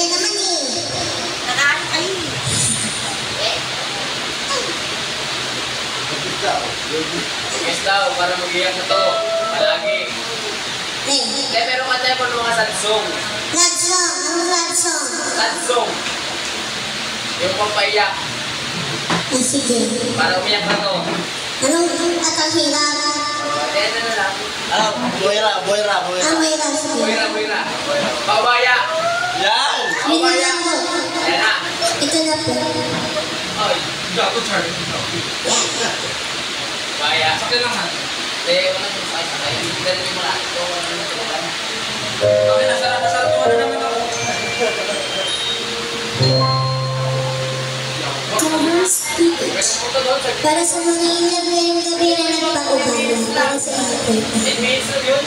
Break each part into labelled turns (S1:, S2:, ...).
S1: Libre naman eh. Nakaano kayo eh.
S2: Yes daw, para mag-iyak na to. Palagi.
S1: Eh.
S2: Meron ka tayo ng mga sad song.
S1: Love song. Anong love song?
S2: Sad song. Yung pampaiyak.
S1: Ah, sige.
S2: Para umiyak na to.
S1: Anong atang hirap?
S2: Kaya na lang.
S3: Buwera.
S1: Ah, Moira. Sige.
S2: Buwira. Pabaya.
S3: Yan!
S1: Yun na lang po.
S2: Yan na.
S1: Ito na po.
S2: Ay, gago Charlie. Pabaya. Sakit lang ha. Walang sakay. Hindi ka rin mo lang. Ito, okay, nasarap mo na naman ako.
S1: Para sa mga inab ngayong gabi na nagpaubalan. Para sa ipon.
S2: 8 minutes na yun.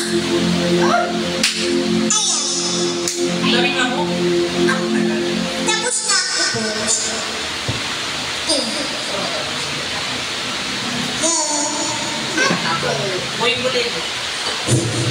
S2: Dami nga mo.
S1: Tapos na ako po.
S2: Ako. Buhay mo din.